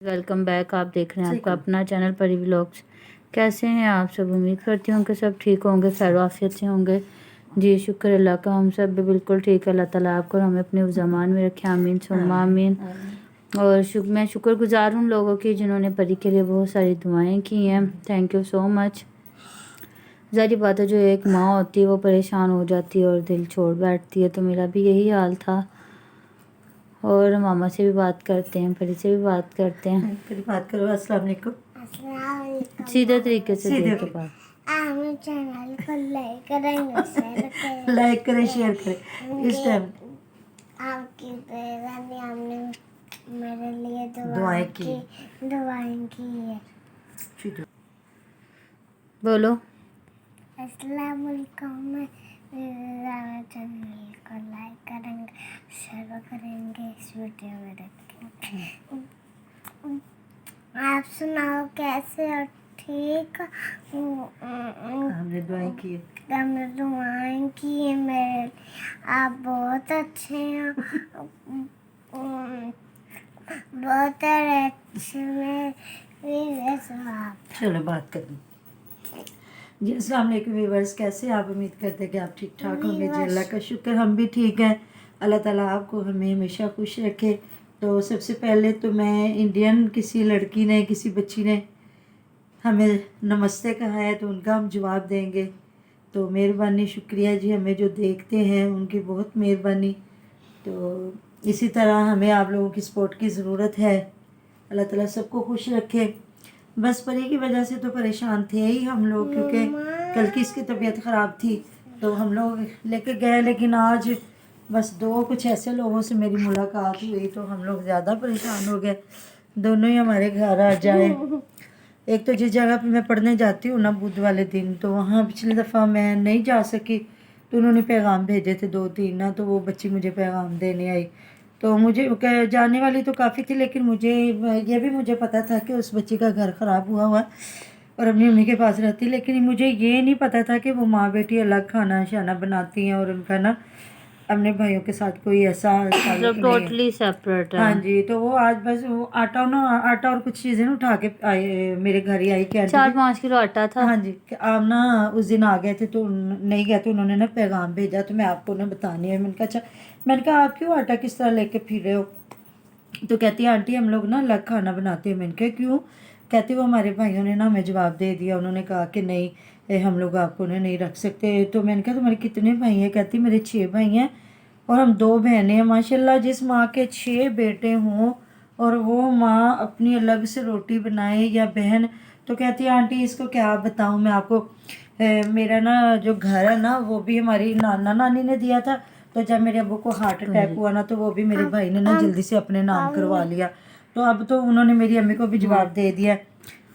Welcome back. आप देख रहे हैं आपका अपना चैनल परी व्लॉग्स। कैसे हैं आप सब? उम्मीद करती हूँ कि सब ठीक होंगे, खैर आफियत से होंगे। जी शुक्र अल्लाह का, हम सब भी बिल्कुल ठीक है। अल्लाह ताला आपको और हमें अपने ज़मान में रखे, आमीन सुम्मा आमीन। और मैं शुक्रगुजार हूँ लोगों की जिन्होंने परी के लिए बहुत सारी दुआएं की हैं। Thank you so much. ज़ाहिर बात है, जो एक माँ होती है वो परेशान हो जाती है और दिल छोड़ बैठती है, तो मेरा भी यही हाल था। और मामा से भी बात करते हैं, परी से भी बात करते हैं। फिर बात करो। अस्सलाम वालेकुम। सीधे तरीके से देख के बात। चैनल को लाइक करें, लाइक करें, शेयर करें। इस टाइम आपकी बेरानी हमने मेरे लिए दुआएं दुआएं की है। बोलो। अस्सलाम वालेकुम। चैनल को लाइक करेंगे, शेयर करेंगे, इस वीडियो में रखेंगे। आप सुनाओ कैसे हो? ठीक। हमने दुआएं की है। हमने दुआएं की है मेरे लिए। आप बहुत अच्छे हैं। बहुत अच्छे में आप। चलो बात करें। जी अस्सलाम वालेकुम व्यूअर्स, कैसे आप? उम्मीद करते हैं कि आप ठीक ठाक होंगे। जी अल्लाह का शुक्र, हम भी ठीक हैं। अल्लाह ताला आपको हमें हमेशा खुश रखे। तो सबसे पहले तो मैं इंडियन किसी लड़की ने, किसी बच्ची ने हमें नमस्ते कहा है तो उनका हम जवाब देंगे। तो मेहरबानी, शुक्रिया जी। हमें जो देखते हैं उनकी बहुत मेहरबानी। तो इसी तरह हमें आप लोगों की सपोर्ट की ज़रूरत है। अल्लाह ताला सबको खुश रखे। बस परी की वजह से तो परेशान थे ही हम लोग, क्योंकि कल की इसकी तबीयत ख़राब थी तो हम लोग लेके गए, लेकिन आज बस दो कुछ ऐसे लोगों से मेरी मुलाकात हुई तो हम लोग ज़्यादा परेशान हो गए। दोनों ही हमारे घर आ जाए। एक तो जिस जगह पे मैं पढ़ने जाती हूँ ना बुध वाले दिन, तो वहाँ पिछली दफ़ा मैं नहीं जा सकी तो उन्होंने पैगाम भेजे थे 2-3 ना, तो वो बच्ची मुझे पैगाम देने आई। तो मुझे जाने वाली तो काफ़ी थी, लेकिन ये भी मुझे पता था कि उस बच्ची का घर ख़राब हुआ है और अपनी मम्मी के पास रहती, लेकिन मुझे ये नहीं पता था कि वो माँ बेटी अलग खाना शाना बनाती हैं और उनका ना अपने भाइयों के साथ कोई ऐसा मतलब टोटली सेपरेट है। हाँ जी। तो वो आज बस वो आटा और कुछ चीज़ें ना उठा के आए, मेरे घर ही आई। क्या 4-5 किलो आटा था। हाँ जी, कि आप ना उस दिन आ गए थे तो नहीं गए, तो उन्होंने ना पैगाम भेजा तो मैं आपको ना बतानी है। मैंने कहा अच्छा, मैंने कहा आप क्यों आटा किस तरह लेके फिर रहे हो? तो कहती है आंटी हम लोग ना अलग खाना बनाते हैं। मैंने कहा क्यों? कहती वो हमारे भाइयों ने ना हमें जवाब दे दिया, उन्होंने कहा कि नहीं हम लोग आपको ना नहीं रख सकते। तो मैंने कहा तुम्हारे कितने भाई हैं? कहती मेरे 6 भाई हैं और हम 2 बहनें हैं। माशाल्लाह, जिस माँ के 6 बेटे हों और वो माँ अपनी अलग से रोटी बनाए या बहन, तो कहती है आंटी इसको क्या बताऊँ मैं आपको। मेरा ना जो घर है ना वो भी हमारी नाना नानी ने दिया था। तो जब मेरे अब्बू को हार्ट अटैक हुआ ना तो वो भी मेरे भाई ने ना जल्दी से अपने नाम करवा लिया। तो अब तो उन्होंने मेरी अम्मी को भी जवाब दे दिया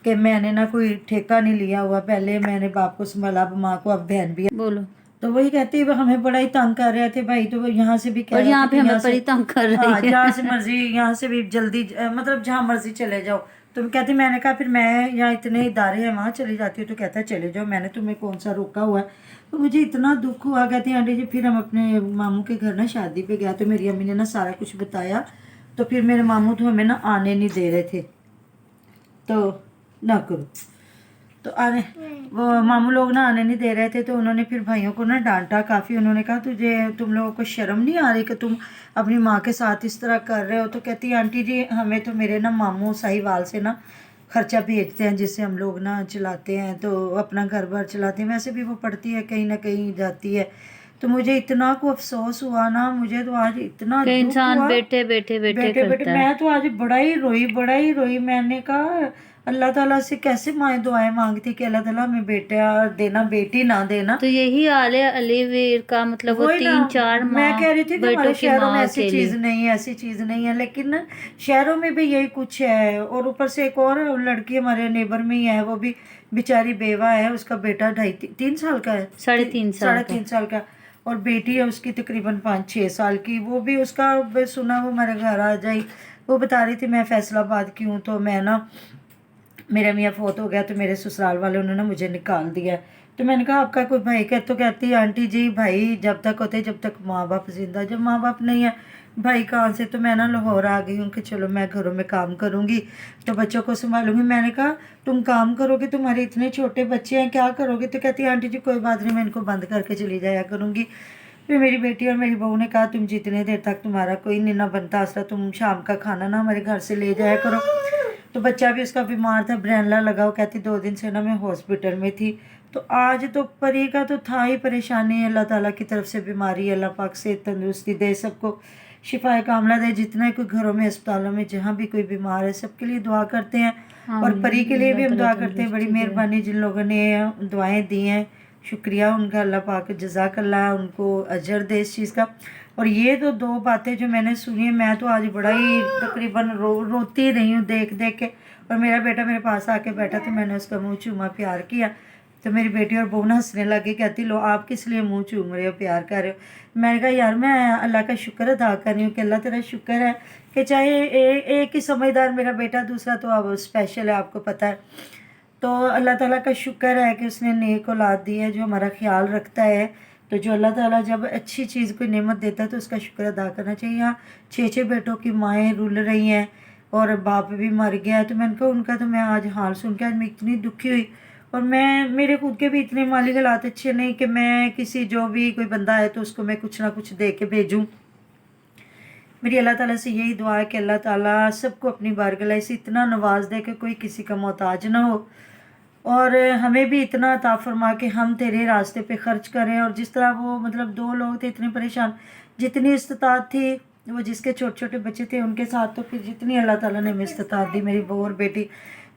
कि मैंने ना कोई ठेका नहीं लिया हुआ, पहले मैंने बाप को संभाला, अब माँ को, अब बहन भी। बोलो। तो वही कहती है हमें बड़ा ही तंग कर रहे थे भाई, तो वो यहाँ से भी कह और रहे यहाँ थे पे कि हमें यहाँ से परी तंग कर रही हाँ है। जहाँ से मर्जी, यहाँ से भी जल्दी मतलब जहाँ मर्जी चले जाओ। तो कहती मैंने कहा फिर मैं यहाँ इतने इदारे हैं वहाँ चली जाती हूँ। तो कहता है चले जाओ, मैंने तुम्हें कौन सा रोका हुआ है। तो मुझे इतना दुख हुआ। कहती आंटी जी फिर हम अपने मामू के घर ना शादी पे गया तो मेरी अम्मी ने ना सारा कुछ बताया। तो फिर मेरे मामू तो हमें ना आने नहीं दे रहे थे, तो ना करो तो आने, वो मामू लोग ना आने नहीं दे रहे थे। तो उन्होंने फिर भाइयों को ना डांटा काफ़ी। उन्होंने कहा तुम लोगों को शर्म नहीं आ रही कि तुम अपनी माँ के साथ इस तरह कर रहे हो? तो कहती है आंटी जी हमें तो मेरे ना मामू साहिवाल से ना खर्चा भेजते हैं जिससे हम लोग ना चलाते हैं, तो अपना घर बार चलाते हैं। वैसे भी वो पढ़ती है, कहीं ना कहीं जाती है। तो मुझे इतना को अफसोस हुआ ना, मुझे तो आज इतना कि दुख इंसान हुआ। बेटे बेटे बेटे बेटे करता है। मैं तो आज बड़ा ही रोई, बड़ा ही रोई। मैंने कहा अल्लाह ताला से कैसे माएँ दुआएं मांगती कि अल्लाह ताला हमें बेटा देना, बेटी ना देना। तो यही हाल है अलीवीर का, मतलब वो वही ना 3-4 मैं कह रही थी कि बेटों हमारे की शहरों में माँ ऐसी अकेली। चीज़ नहीं है, ऐसी चीज़ नहीं है, लेकिन ना शहरों में भी यही कुछ है। और ऊपर से एक और लड़की हमारे नेबर में ही है, वो भी बेचारी बेवा है। उसका बेटा 2.5-3 साल का है, 3.5 साल का। 3.5 साल का। और बेटी है उसकी तकरीबन 5-6 साल की। वो भी उसका सुना वो मेरे घर आ जाई। वो बता रही थी मैं फैसलाबाद की हूँ, तो मैं ना मेरा मियाँ फोत हो गया तो मेरे ससुराल वाले उन्होंने मुझे निकाल दिया। तो मैंने कहा आपका कोई भाई क्या? तो कहती है आंटी जी भाई जब तक होते जब तक माँ बाप जिंदा, जब माँ बाप नहीं है भाई कहाँ से? तो मैं ना लाहौर आ गई हूँ कि चलो मैं घरों में काम करूँगी तो बच्चों को संभालूंगी। मैंने कहा तुम काम करोगे, तुम्हारे इतने छोटे बच्चे हैं, क्या करोगे? तो कहती है आंटी जी कोई बात नहीं, मैं इनको बंद करके चली जाया करूँगी। फिर मेरी बेटी और मेरी बहू ने कहा तुम जितने देर तक तुम्हारा कोई नहीं ना बनता आसरा, तुम शाम का खाना ना हमारे घर से ले जाया करो। तो बच्चा भी उसका बीमार था, ब्रेनला लगा, वो कहती 2 दिन से ना मैं हॉस्पिटल में थी। तो आज तो परी का तो था ही परेशानी। अल्लाह ताला की तरफ से बीमारी, अल्लाह पाक से तंदुरुस्ती दे, सबको शिफाए कामला दे। जितने कोई घरों में अस्पतालों में जहाँ भी कोई बीमार है सबके लिए दुआ करते हैं, और परी के लिए भी हम दुआ करते हैं। बड़ी मेहरबानी जिन लोगों ने दुआएं दी हैं, शुक्रिया उनका, अल्लाह पाक जज़ाकल्लाह उनको अजर दे इस चीज़ का। और ये तो 2 बातें जो मैंने सुनी है, मैं तो आज बड़ा ही तकरीबन रोती रही हूँ देख देख के। और मेरा बेटा मेरे पास आके बैठा तो मैंने उसका मुंह चूमा, प्यार किया। तो मेरी बेटी और बहू ना हंसने लगी, कहती लो आप किस लिए मुंह चूम रहे हो, प्यार कर रहे हो? मैंने कहा यार मैं अल्लाह का शुक्र अदा कर रही हूँ कि अल्लाह तेरा शुक्र है कि चाहे एक ही समझदार मेरा बेटा, दूसरा तो अब स्पेशल है आपको पता है। तो अल्लाह ताला का शुक्र है कि उसने नेक औलाद दी है जो हमारा ख्याल रखता है। तो जो अल्लाह ताला जब अच्छी चीज़ कोई नेमत देता है तो उसका शुक्र अदा करना चाहिए। यहाँ 6 बेटों की माएँ रुल रही हैं और बाप भी मर गया है। तो मैंने कहा उनका तो मैं आज हाल सुन के आज मैं इतनी दुखी हुई। और मैं मेरे खुद के भी इतने माली हालात अच्छे नहीं कि मैं किसी जो भी कोई बंदा है तो उसको मैं कुछ ना कुछ दे के भेजूँ। मेरी अल्लाह ताला से यही दुआ है कि अल्लाह ताला सबको अपनी बारगाह से इतना नवाज दे कि कोई किसी का मोहताज ना हो, और हमें भी इतना अता फरमा कि हम तेरे रास्ते पे खर्च करें। और जिस तरह वो मतलब 2 लोग थे इतने परेशान, जितनी इस्तिताअत थी वो जिसके छोटे छोटे बच्चे थे उनके साथ, तो फिर जितनी अल्लाह ताला ने हमें इस्तिताअत दी, मेरी बहू और बेटी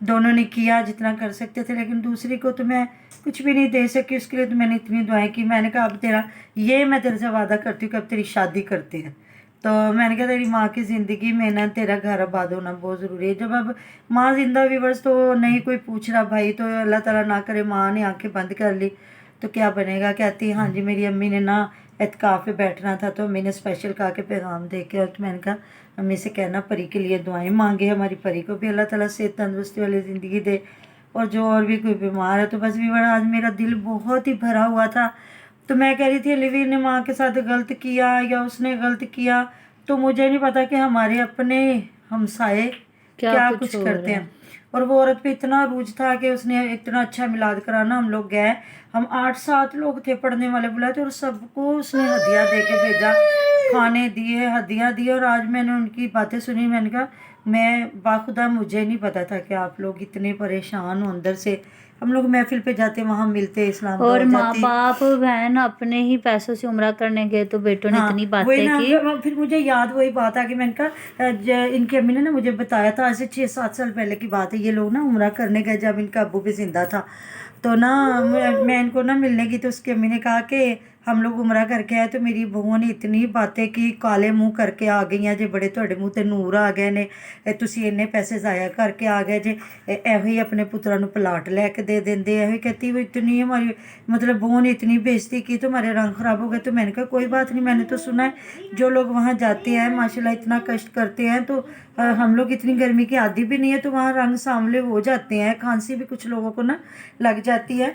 दोनों ने किया जितना कर सकते थे। लेकिन दूसरी को तो मैं कुछ भी नहीं दे सकी, उसके लिए तो मैंने इतनी दुआएं की। मैंने कहा अब तेरा ये मैं तेरे से वादा करती हूँ कि अब तेरी शादी करते हैं। तो मैंने कहा तेरी माँ की ज़िंदगी में ना तेरा घर आबाद होना बहुत ज़रूरी है। जब अब माँ जिंदा व्यूवर्स तो नहीं कोई पूछ रहा भाई, तो अल्लाह ताला ना करे माँ ने आंखें बंद कर ली तो क्या बनेगा? कहती हाँ जी मेरी अम्मी ने ना एतकाफ़ पे बैठना था तो अम्मी ने स्पेशल कहा के पैगाम दे के। और तो मैंने कहा अम्मी से कहना परी के लिए दुआएं मांगे, हमारी परी को भी अल्लाह ताला सेहत तंदुरुस्ती वाली ज़िंदगी दे, और जो और भी कोई बीमार है। तो बस व्यूवर आज मेरा दिल बहुत ही भरा हुआ था। तो मैं कह रही थी अलीवीर ने माँ के साथ गलत किया या उसने गलत किया, तो मुझे नहीं पता कि हमारे अपने हमसाए क्या कुछ करते हैं। और वो औरत पे इतना रूज था कि उसने इतना अच्छा मिलाद कराना, हम लोग गए, हम 8-7 लोग थे पढ़ने वाले बुलाए थे, और सबको उसने हदिया दे के भेजा, खाने दिए, हदिया दिए। और आज मैंने उनकी बातें सुनी, मैंने कहा मैं बाखुदा मुझे नहीं पता था कि आप लोग इतने परेशान हो अंदर से। हम लोग महफिल पे जाते वहाँ मिलते इस्लाम और माँ बाप बहन अपने ही पैसों से उम्रा करने गए तो बेटों ने इतनी बातें की। फिर मुझे याद वही बात आ गई। मैंने कहा इनकी अम्मी ने ना मुझे बताया था, ऐसे 6-7 साल पहले की बात है, ये लोग ना उम्रा करने गए जब इनका अब्बू भी जिंदा था। तो ना मैं इनको ना मिलने की, तो उसकी अम्मी ने कहा कि हम लोग उम्रा करके आए। तो मेरी बहू ने इतनी बातें की, काले मुँह करके आ गई हैं जे बड़े ਤੁਹਾਡੇ ਮੂੰਹ ਤੇ ਨੂਰ ਆ ਗਏ ਨੇ, ਤੁਸੀਂ ਇੰਨੇ ਪੈਸੇ ਜ਼ਾਇਆ करके आ गए जे, ਇਹੋ ਹੀ अपने पुत्रा ਨੂੰ प्लाट लेके दे देंगे। ਇਹੋ कहती वो इतनी हमारी मतलब बहू ने इतनी बेइज्जती की तो हमारे रंग ख़राब हो गए। तो मैंने कहा कोई बात नहीं, मैंने तो सुना है जो लोग वहाँ जाते हैं माशाल्लाह इतना कष्ट करते हैं, तो हम लोग इतनी गर्मी की आदी भी नहीं है तो वहाँ रंग सांवले हो जाते हैं, खांसी भी कुछ लोगों को ना लग जाती है।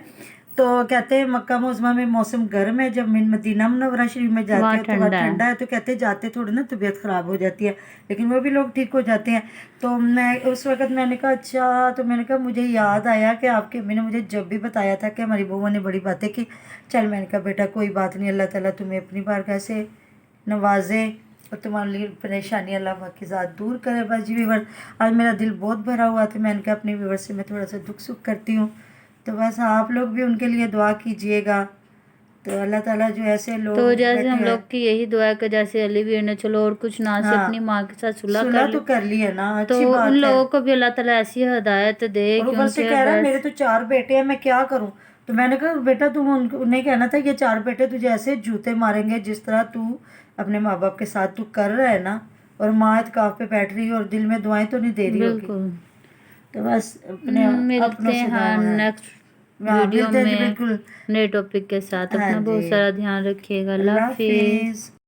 तो कहते हैं मक्का मुज़म्मा में मौसम गर्म है, जब मदीना मुनव्वरा शरीफ में जाते हैं तो वहाँ ठंडा है। तो कहते जाते थोड़ी ना तबीयत ख़राब हो जाती है, लेकिन वो भी लोग ठीक हो जाते हैं। तो मैं उस वक़्त मैंने कहा अच्छा, तो मैंने कहा मुझे याद आया कि आपकी अम्मी ने मुझे जब भी बताया था कि हमारी बहू ने बड़ी बातें की। चल मैंने कहा बेटा कोई बात नहीं, अल्लाह ताला तुम्हें अपनी बारगाह से नवाजे और तुम्हारे लिए परेशानी अल्लाह पाक की ज़ात दूर करे। बस जी व्यूअर आज मेरा दिल बहुत भरा हुआ था, मैंने कहा अपने व्यूअर से मैं थोड़ा सा दुख सुख करती हूँ, तो बस आप लोग भी उनके लिए दुआ कीजिएगा। तो अल्लाह ताला जो ऐसे लोग तो जैसे हम लोग की यही दुआ है कि जैसे अलीवीर ने चलो और कुछ ना से अपनी माँ के साथ सुलह तो कर ली है ना, तो अच्छी बात उन है। लोगों को भी अल्लाह ताला ऐसी हदायत दे और ऊपर से कह रहा है मेरे तो 4 बेटे हैं, मैं क्या करूं? तो मैंने कहा बेटा तुम उन्हें कहना था ये 4 बेटे तुझे ऐसे जूते मारेंगे जिस तरह तू अपने माँ बाप के साथ तू कर रहा है ना, और माँ इत्काफ पे बैठ रही है और दिल में दुआएं तो नहीं दे रही होगी। तो बस मिलते हैं नेक्स्ट वीडियो में नए टॉपिक के साथ। अपना बहुत सारा ध्यान रखिएगा। अल्लाह हाफिज़।